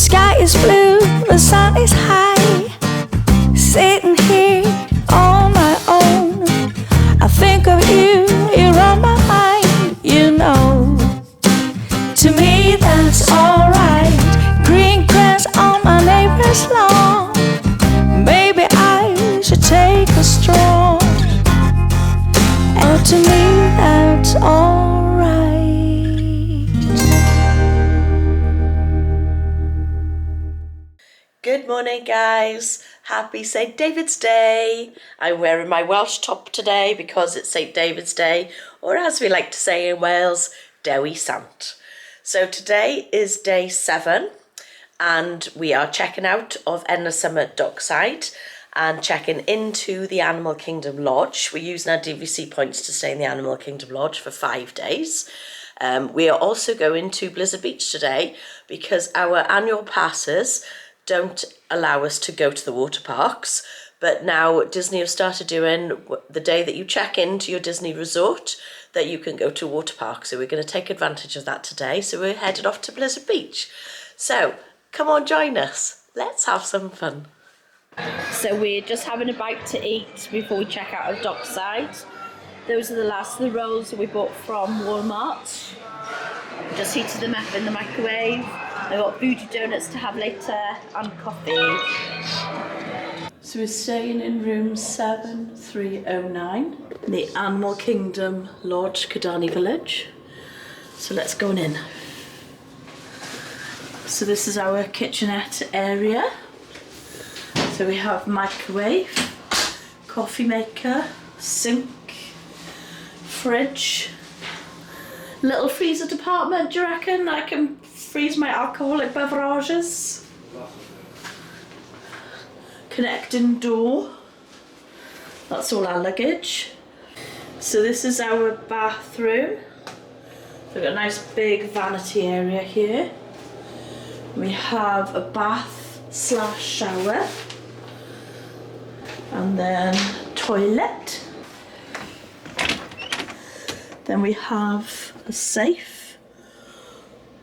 sky is blue, the sun is high. Sitting here on my own, I think of you, you're on my mind, you know. To me that's alright. Green grass on my neighbor's lawn. Maybe I should take a stroll. Oh, to me that's alright. Good morning, guys. Happy St. David's Day. I'm wearing my Welsh top today because it's St. David's Day, or as we like to say in Wales, Dewi Sant. So today is day 7 and we are checking out of Enna Summit Dockside and checking into the Animal Kingdom Lodge. We're using our DVC points to stay in the Animal Kingdom Lodge for 5 days. We are also going to Blizzard Beach today because our annual passes don't allow us to go to the water parks, but now Disney have started doing the day that you check into your Disney resort that you can go to a water park. So we're going to take advantage of that today. So we're headed off to Blizzard Beach. So come on, join us. Let's have some fun. So we're just having a bite to eat before we check out of Dockside. Those are the last of the rolls that we bought from Walmart. Just heated them up in the microwave. I got voodoo donuts to have later and coffee. So we're staying in room 7309, the Animal Kingdom Lodge, Kidani Village. So let's go on in. So this is our kitchenette area. So we have microwave, coffee maker, sink, fridge, little freezer department. Do you reckon I can freeze my alcoholic beverages? Connecting door. That's all our luggage. So this is our bathroom. We've got a nice big vanity area here. We have a bath / shower. And then toilet. Then we have a safe,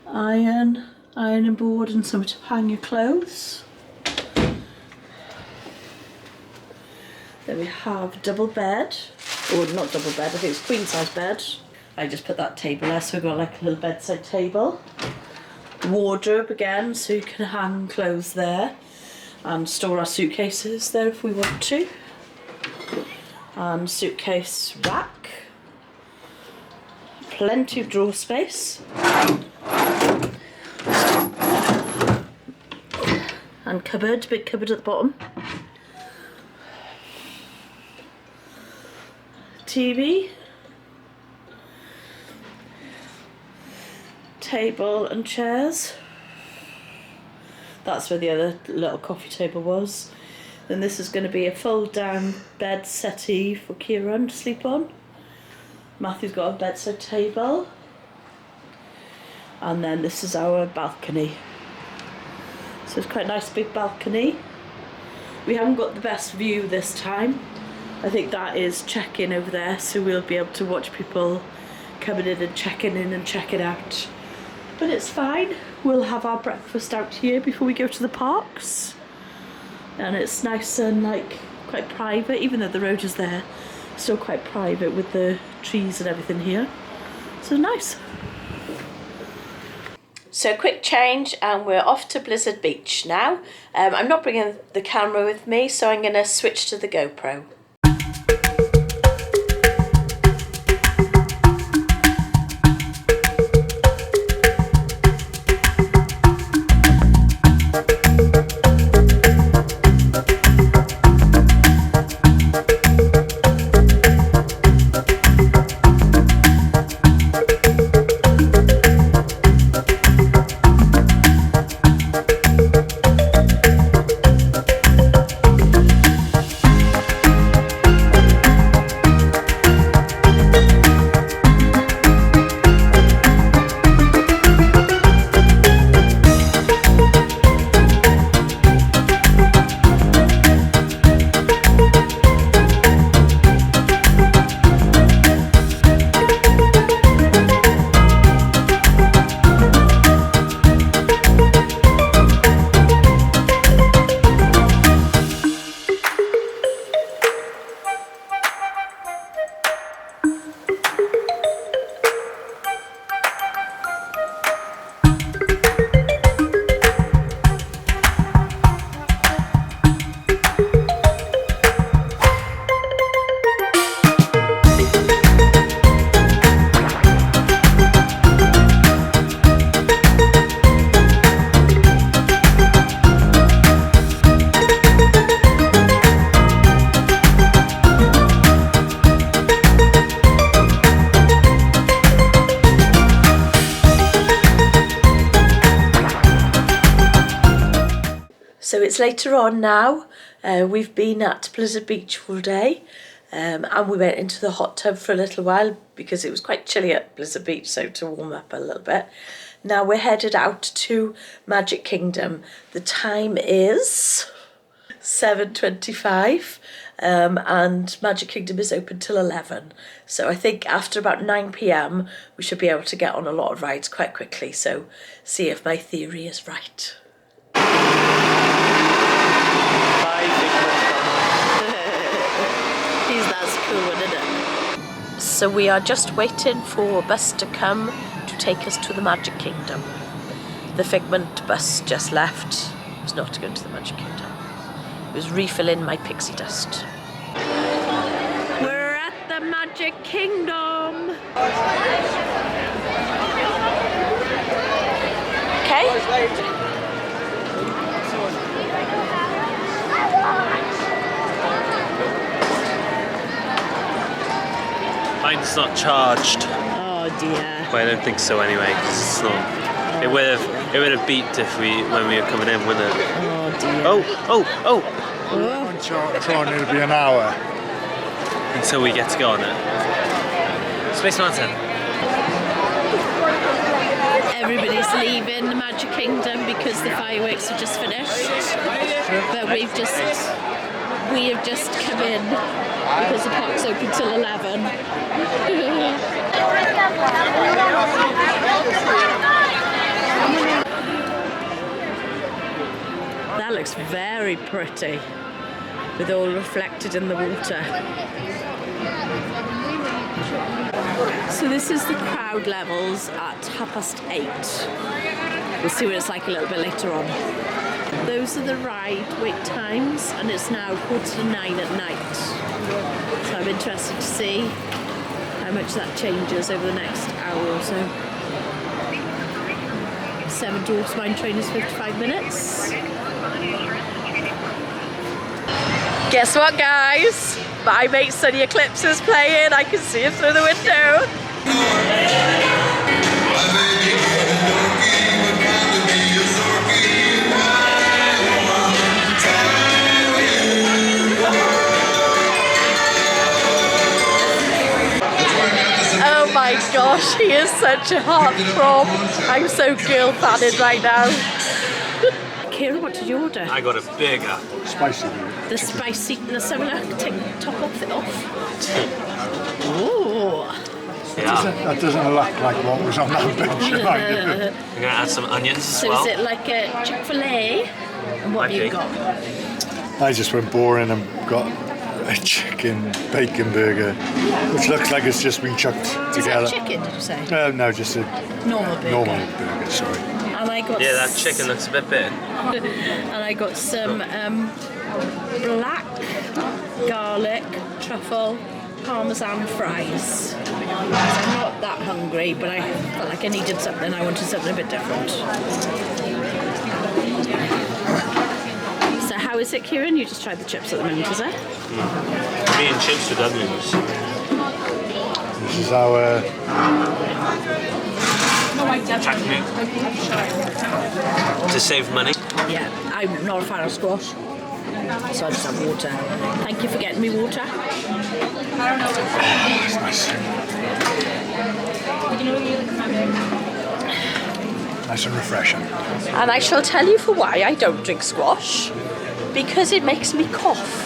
ironing board and somewhere to hang your clothes. Then we have double bed, or not double bed, I think it's queen size bed. I just put that table there, so we've got like a little bedside table. Wardrobe again, so you can hang clothes there and store our suitcases there if we want to. And suitcase rack. Plenty of drawer space. And cupboard, big cupboard at the bottom. TV. Table and chairs. That's where the other little coffee table was. Then this is going to be a fold down bed settee for Kieran to sleep on. Matthew's got a bedside table. And then this is our balcony. So it's quite a nice big balcony. We haven't got the best view this time. I think that is check-in over there, so we'll be able to watch people coming in and checking in and checking out. But it's fine. We'll have our breakfast out here before we go to the parks. And it's nice and like quite private, even though the road is there. Still quite private with the trees and everything here. So nice. So quick change and we're off to Blizzard Beach now. I'm not bringing the camera with me, so I'm going to switch to the GoPro. So it's later on now. We've been at Blizzard Beach all day, and we went into the hot tub for a little while because it was quite chilly at Blizzard Beach, so to warm up a little bit. Now we're headed out to Magic Kingdom. The time is 7:25, and Magic Kingdom is open till 11. So I think after about 9 p.m. we should be able to get on a lot of rides quite quickly. So see if my theory is right. That's cool, isn't it? So we are just waiting for a bus to come to take us to the Magic Kingdom. The Figment bus just left. It was not to go to the Magic Kingdom. It was refilling my pixie dust. We're at the Magic Kingdom. Okay. Mine's not charged. Oh dear. But I don't think so anyway, because it's not. It would have beeped if when we were coming in, wouldn't it? Oh dear. Oh! On Tron, it'll be an hour. Until we get to go on it. Space Mountain. Everybody's leaving the Magic Kingdom because the fireworks have just finished. But we have just come in because the park's open till 11. That looks very pretty, with all reflected in the water. So this is the crowd levels at 8:30. We'll see what it's like a little bit later on. Those are the ride wait times, and it's now 8:45 at night. So I'm interested to see how much that changes over the next hour or so. 7 Dwarfs Mine Train is 55 minutes. Guess what, guys? My mate Sunny Eclipse is playing. I can see him through the window. Oh my gosh, he is such a heartthrob. I'm so girl fanning right now. Kieran, what did you order? I got a bigger. Spicy. The spicy, let's have a look. Take the top off it off. Ooh. Yeah. That doesn't look like what was on that bench. I'm going to add some onions as So well. is it like a Chick-fil-A? And what have you got? I just went boring and got a chicken bacon burger, which looks like it's just been chucked together. Is that chicken, did you say? No, just a Normal burger. normal burger, sorry. And I got Yeah, that chicken looks a bit big. and I got some black garlic truffle parmesan fries. I'm not that hungry, but I felt like I needed something. I wanted something a bit different. So how is it, Kieran? You just tried the chips at the moment, is it? Me and chips with onions. This is our Technique. To save money. Yeah, I'm not a fan of squash, so I just have water. Thank you for getting me water. it's nice. Nice and refreshing. And I shall tell you for why I don't drink squash. Because it makes me cough.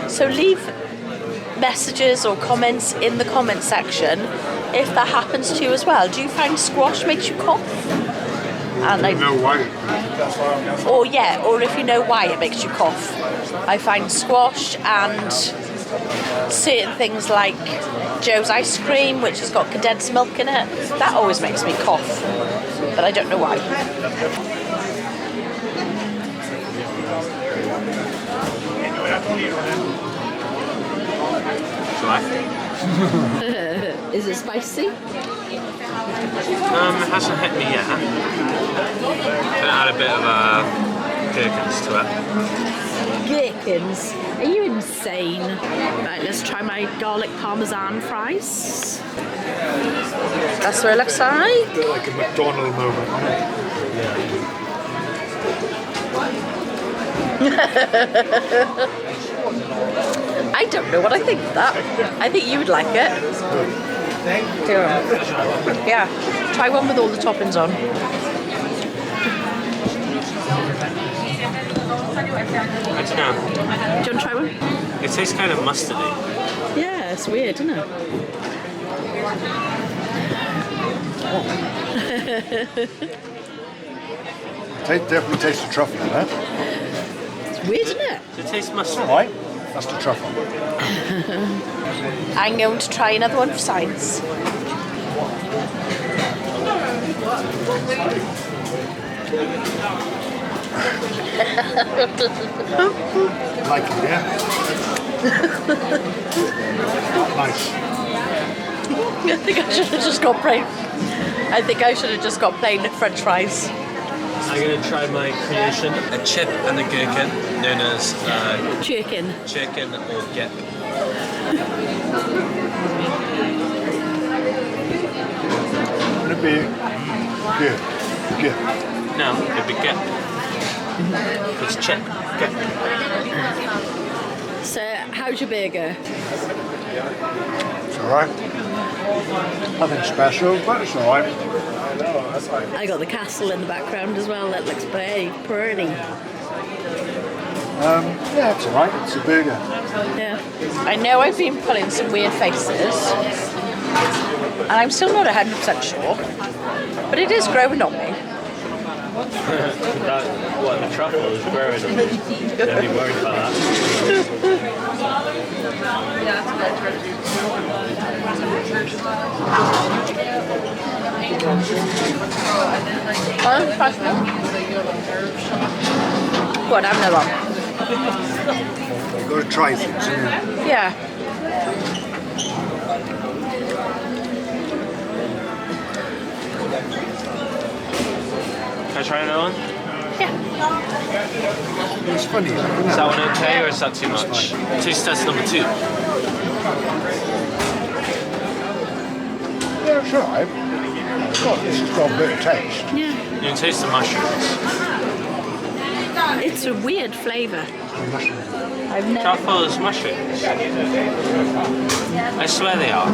So leave messages or comments in the comment section if that happens to you as well. Do you find squash makes you cough? And I know why. or if you know why it makes you cough. I find squash and certain things like Joe's ice cream, which has got condensed milk in it, that always makes me cough. But I don't know why. Is it spicy? It hasn't hit me yet. Gonna add a bit of gherkins to it. Gherkins? Are you insane? Right, let's try my garlic parmesan fries. That's what it looks like. Bit like a McDonald's moment. I don't know what I think of that. I think you would like it. Yeah, try one with all the toppings on. I don't know. Do you want to try one? It tastes kind of mustardy. Yeah, it's weird, isn't it? Definitely taste the truffle in that. It's weird, isn't it? Does it taste mustardy? Alright, that's the truffle. I'm going to try another one for science. Like it, yeah? Nice. I think I should have just got plain. I think I should have just got plain French fries. I'm going to try my creation, a chip and a gherkin, known as Chicken. chicken or gep. Would it be good? Good. No, it'd be gep. It's chip, gep. So, how's your burger? It's alright. Nothing special, but it's alright. I got the castle in the background as well. That looks very pretty. Yeah, it's alright. It's a burger. Yeah. I know I've been pulling some weird faces, and I'm still not 100% sure, but it is growing on me. What, the truffle is growing. Don't be worried about that. Go on, have another one. You've got to try things, haven't you? Yeah. Can I try another one? Yeah. It's funny. Is that one okay or is that too much? Taste test number 2. Yeah, it's alright. This has got a bit of taste. Yeah. You can taste the mushrooms. It's a weird flavour. I've never. Truffle is mushrooms. I swear they are.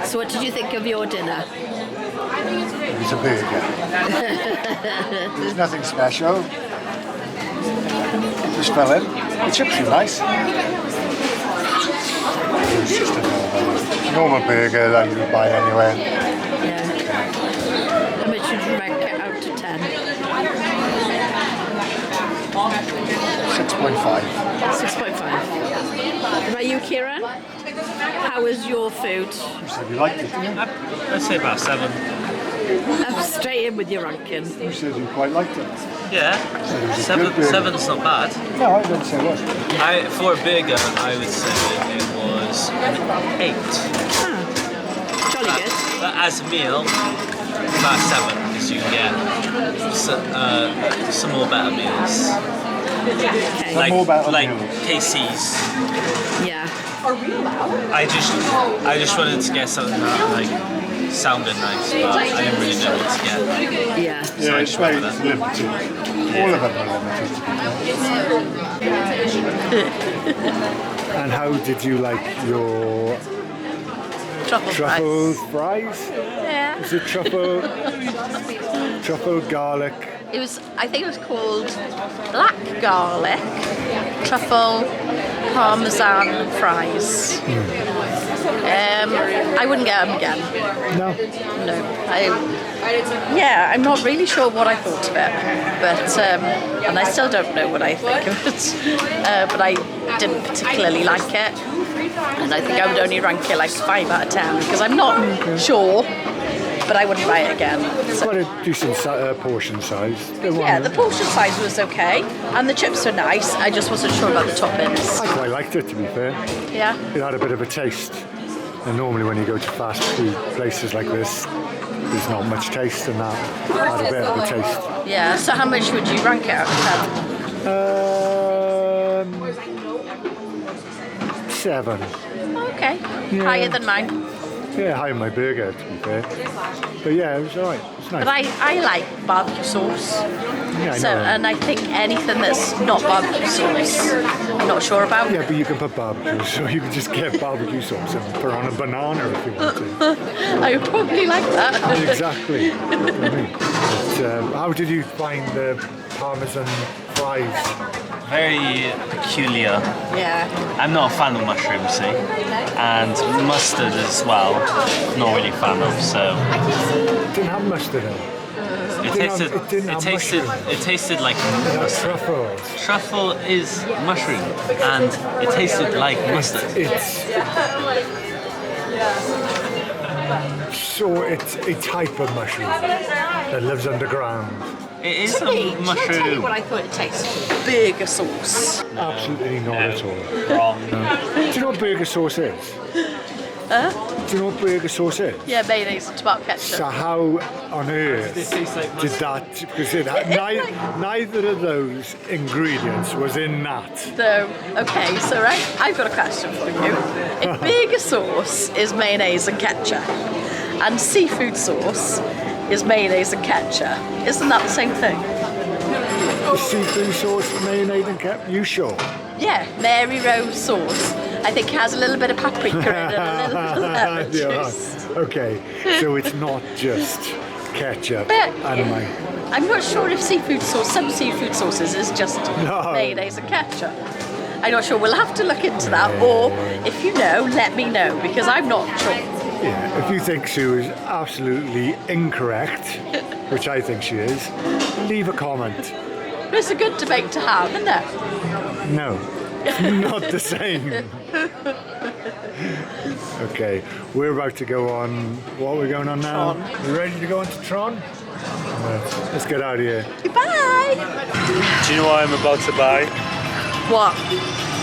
So, what did you think of your dinner? It's a burger. There's nothing special. Just fell in. The chips are nice. It's just a normal burger that you would buy anywhere. Yeah. How much would you rank it out of 10? 6.5. 6.5. What about you, Kieran? How was your food? You said you liked it, didn't you? I'd say about 7. I'm straight in with your ranking. You said you quite liked it. Yeah. Said it was a 7, good burger. 7's not bad. No, I didn't say it was. For a burger, I would say it was an 8. Ah, jolly good. But as a meal, about 7, because you can get some more better meals. Okay. more better like meals. KC's. Yeah. I just wanted to get something that like sounded nice, but I didn't really know what to get. Yeah. So Yeah, I it's just went very with it. limited. All of them are limited. And how did you like your truffle fries? Yeah. Is it truffle garlic? It was, I think it was called black garlic, truffle, parmesan fries. I wouldn't get them again. No. No. I'm not really sure what I thought of it, but and I still don't know what I think of it. But I didn't particularly like it, and I think I would only rank it like 5 out of 10 because I'm not sure. But I wouldn't buy it again. So. Quite a decent portion size. Yeah, the portion size was okay, and the chips were nice. I just wasn't sure about the toppings. I quite liked it, to be fair. Yeah. It had a bit of a taste. And normally when you go to fast food places like this, there's not much taste, and that had a bit of a taste. Yeah. So how much would you rank it out of 7. ten? Okay. Yeah. Higher than mine. Yeah, higher my burger, to be fair. But yeah, it was alright. It's nice. But I like barbecue sauce. Yeah, I So, know. and I think anything that's not barbecue sauce, I'm not sure about. Yeah, but you can put barbecue, so you can just get barbecue sauce and put on a banana if you want to. I would probably like that. Exactly. But, how did you find the Parmesan fries? Very peculiar. Yeah. I'm not a fan of mushrooms, see, and mustard as well. Not really a fan of. So It didn't have mustard in it. it tasted like It had truffles. truffle is mushroom, and it tasted like mustard. It's a type of mushroom that lives underground. It is To a me, shall I tell you mushroom. what I thought it tasted? Burger sauce. Absolutely not at all. Wrong. Do you know what burger sauce is? Do you know what burger sauce is? Yeah, mayonnaise and tomato ketchup. So how on earth It tastes like did that? Because neither of those ingredients was in that. So, okay, so right, I've got a question for you. If burger sauce is mayonnaise and ketchup, and seafood sauce is mayonnaise and ketchup, isn't that the same thing? Seafood sauce, mayonnaise and ketchup. You sure? Yeah, Mary Rose sauce. I think has a little bit of paprika in it and a little bit of lemon Yeah. juice. Okay, so it's not just ketchup But and my. I'm not sure if seafood sauce, some seafood sauces is just No. mayonnaise and ketchup. I'm not sure. We'll have to look into that, or if you know, let me know because I'm not sure. Yeah, if you think Sue is absolutely incorrect, which I think she is, leave a comment. But it's a good debate to have, isn't it? No, not the same. Okay, we're about to go on. What are we going on now? Tron. You ready to go on to Tron? Let's get out of here. Goodbye. Do you know what I'm about to buy? What?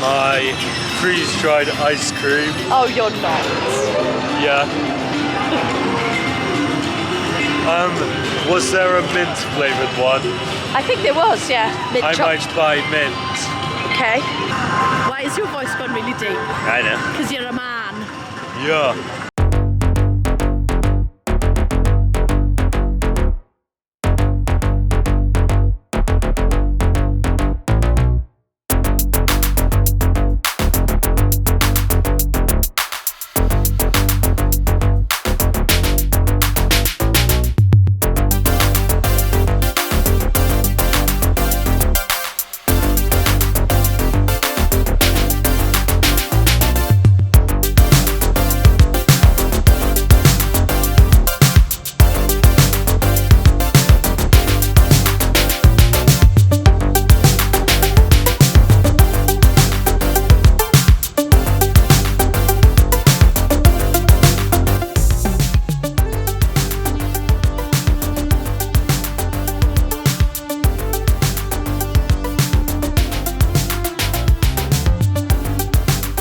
My freeze-dried ice cream. Oh, you're not. Yeah. Was there a mint flavoured one? I think there was, yeah. Mint I choc- might buy mint. Okay. Why is your voice gone really deep? I know. Because you're a man. Yeah.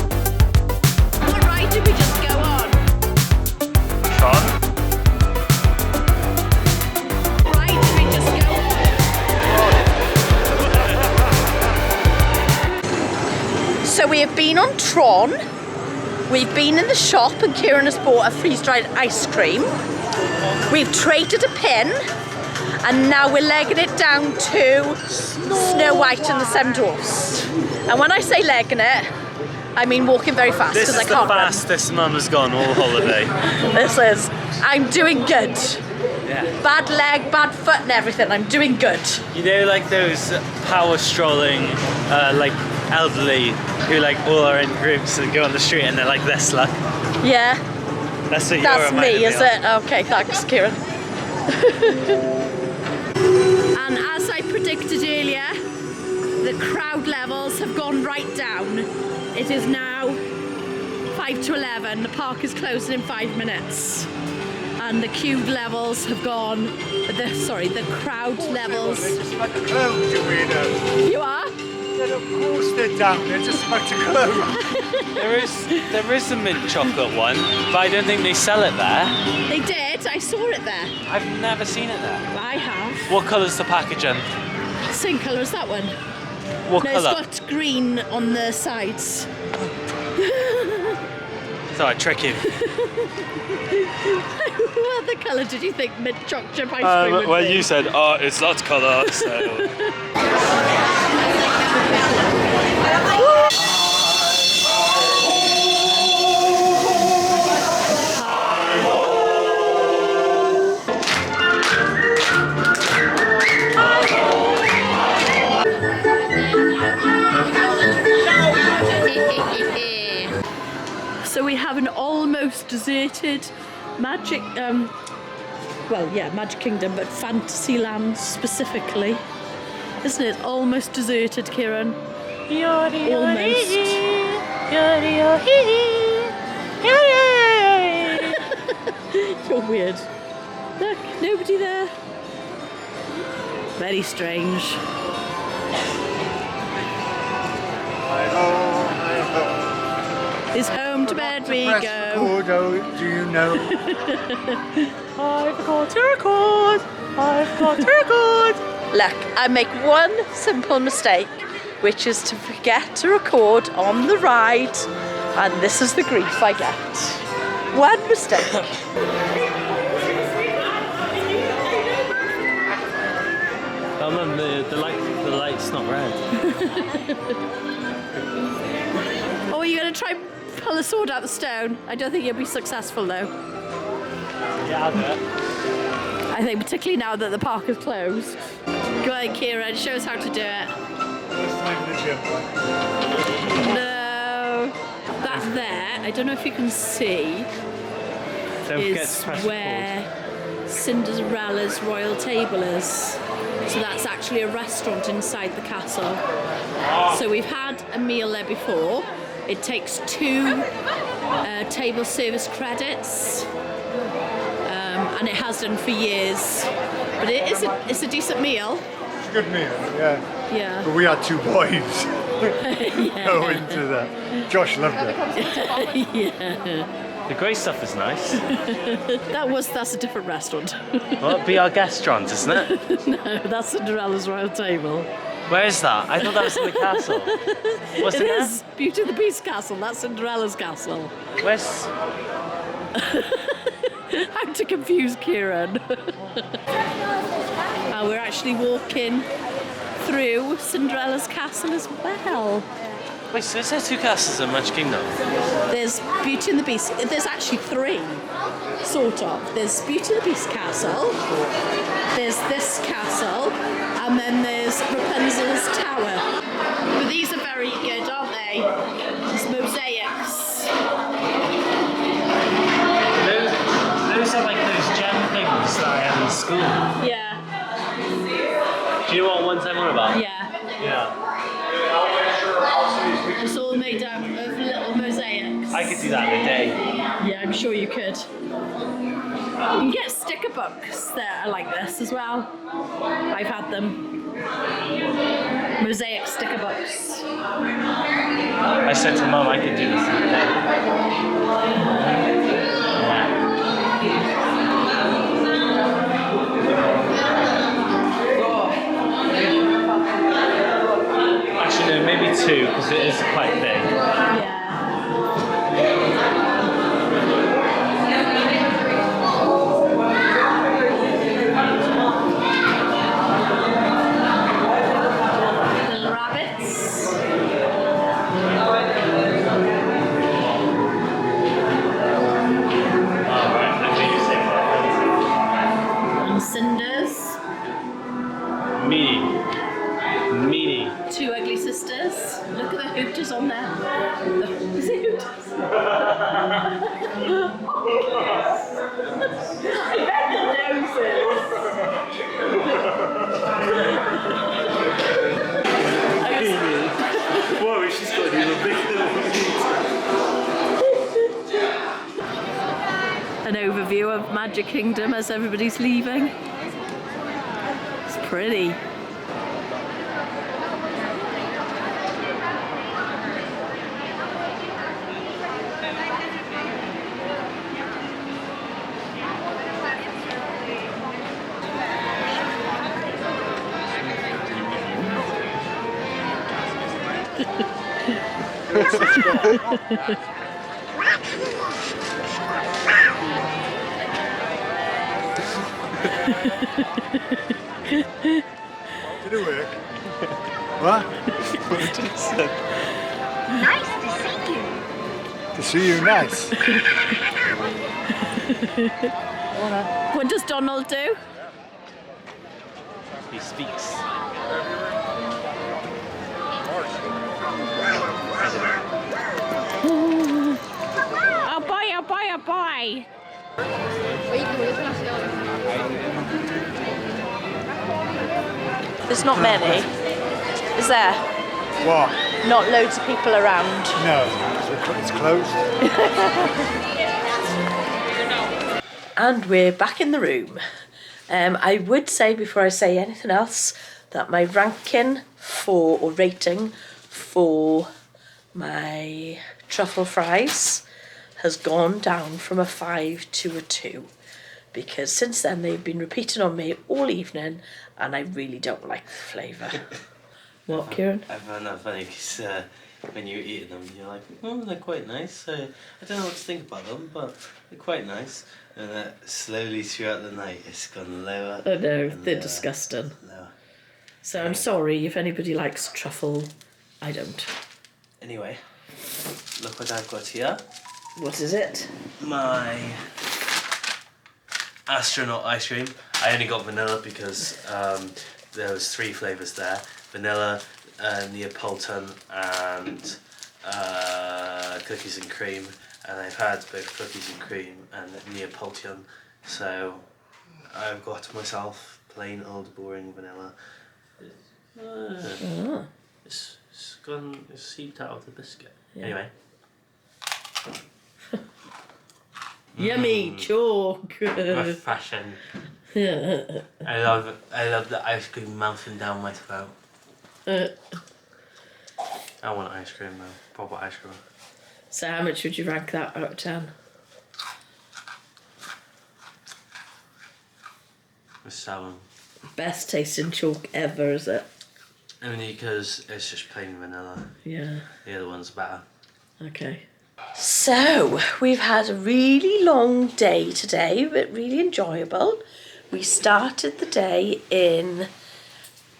What ride did we just go on? Tron? What ride did we just go on? So we have been on Tron. We've been in the shop and Kieran has bought a freeze-dried ice cream. We've traded a pin and now we're legging it down to Snow White and the Seven Dwarfs. And when I say legging it, I mean walking very fast This because I is the can't run. fastest Mum has gone all holiday. This is, I'm doing good. Yeah. Bad leg, bad foot and everything, I'm doing good. You know, like those power strolling, like elderly who like all are in groups and go on the street and they're like this, look. Yeah, That's what that's you're me, is it? Okay, thanks, Kieran. And as I predicted earlier, the crowd levels have gone right down. It is now 5 to 11. The park is closing in 5 minutes. And the queue levels have gone, the crowd levels. just about to close, you weirdo. You are? Of course they're down, they're just about to close. There is a mint chocolate one, but I don't think they sell it there. They did, I saw it there. I've never seen it there. I have. What colour's the packaging? Same colour as that one. What No, colour? it's got green on the sides. So I trick him. What other colour did you think mint chocolate chip ice cream would Well, be? you said, oh, it's that colour, so. So we have an almost deserted Magic Kingdom, but Fantasyland specifically. Isn't it almost deserted, Kieran? Almost. You're weird. Look, nobody there. Very strange. It's home to bed we go. Do you know? I've got to record. I've got to record. Look, I make one simple mistake, which is to forget to record on the ride, and this is the grief I get. One mistake. Oh man, the light's not red. Oh, are you going to try and pull the sword out the stone? I don't think you'll be successful though. Yeah, I'll do it. I think particularly now that the park is closed. Go on, Kieran, show us how to do it. First time in the gym. No. That there, I don't know if you can see, Don't forget is to press where Cinderella's royal table is. So that's actually a restaurant inside the castle. So we've had a meal there before. It takes 2 table service credits. And it has done for years. But it's a decent meal. It's a good meal, yeah. Yeah. But we had 2 boys go into that. Josh loved it. Yeah. The grey stuff is nice. That's a different restaurant. Well, it'd be our restaurant, isn't it? No, that's Cinderella's royal table. Where is that? I thought that was in the castle. What's It in is Beauty and the Beast castle. That's Cinderella's castle. there? Where's... How to confuse Kieran. We're actually walking through Cinderella's castle as well. Wait, so is there 2 castles in Magic Kingdom? There's Beauty and the Beast. There's actually 3, sort of. There's Beauty and the Beast castle. There's this castle, and then there's Rapunzel's tower. But these are very good, aren't they? It's mosaics. Those are like those gem things that I had in school. Yeah. Do you know what ones I'm on about? Yeah. Yeah. It's all made out of little mosaics. I could do that in a day. Yeah, I'm sure you could. You can get sticker books that are like this as well. I've had them. Mosaic sticker books. I said to Mum I could do this in a day. Actually, no, maybe 2 because it is quite big. Yeah. Little rabbits. Alright, I think you say And cinders. Meanie. 2 ugly sisters. Look at the hooters on there. Is it hooters? I bet the noses. Whoa, she's got even bigger. An overview of Magic Kingdom as everybody's leaving. It's pretty. Did it work? What? Nice to see you. To see you, nice. What does Donald do? He speaks. Oh boy, oh boy, oh boy. There's not many, is there? What? Not loads of people around. No, it's closed. And we're back in the room. I would say before I say anything else that my ranking for, or rating for my truffle fries has gone down from a 5 to a 2. Because since then they've been repeating on me all evening and I really don't like the flavour. What, Kieran? I found that funny because when you eat them, you're like, oh, they're quite nice. I don't know what to think about them, but they're quite nice. And slowly throughout the night, it's gone lower. Oh no, and they're lower, disgusting. lower. So I'm sorry if anybody likes truffle. I don't. Anyway, look what I've got here. What is it? My astronaut ice cream. I only got vanilla because there was 3 flavours there. Vanilla, Neapolitan and cookies and cream. And I've had both cookies and cream and Neapolitan. So I've got myself plain old boring vanilla. It's seeped out of the biscuit. Yeah. Anyway. Yummy chalk. Refreshing. I love the ice cream melting down my throat. I want ice cream though, proper ice cream. So how much would you rank that out of 10? A 7. Best tasting chalk ever, is it? Only because it's just plain vanilla. Yeah. The other one's better. Okay. So, we've had a really long day today, but really enjoyable. We started the day in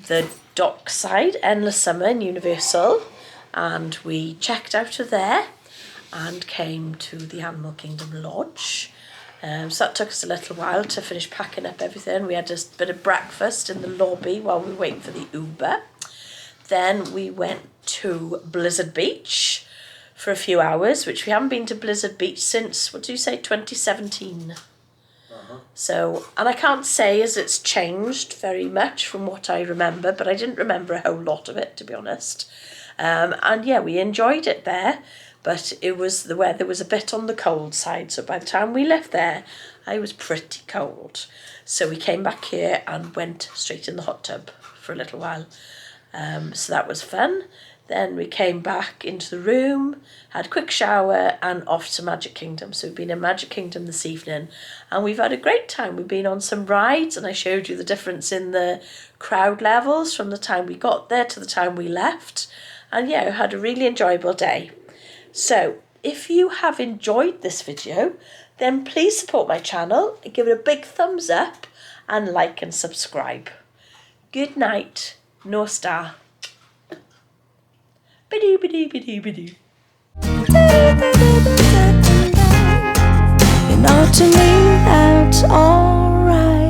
the dockside, Endless Summer in Universal, and we checked out of there and came to the Animal Kingdom Lodge. So that took us a little while to finish packing up everything. We had a bit of breakfast in the lobby while we were waiting for the Uber. Then we went to Blizzard Beach for a few hours, which we haven't been to Blizzard Beach since, what do you say, 2017? So, and I can't say as it's changed very much from what I remember, but I didn't remember a whole lot of it, to be honest. And yeah, we enjoyed it there, but the weather was a bit on the cold side. So by the time we left there, I was pretty cold. So we came back here and went straight in the hot tub for a little while. So that was fun. Then we came back into the room, had a quick shower and off to Magic Kingdom. So we've been in Magic Kingdom this evening and we've had a great time. We've been on some rides and I showed you the difference in the crowd levels from the time we got there to the time we left. And yeah, we had a really enjoyable day. So if you have enjoyed this video, then please support my channel, give it a big thumbs up and like and subscribe. Good night, North Star. Ba-doo, ba-doo, ba-doo, ba-doo. You know, to me that's alright.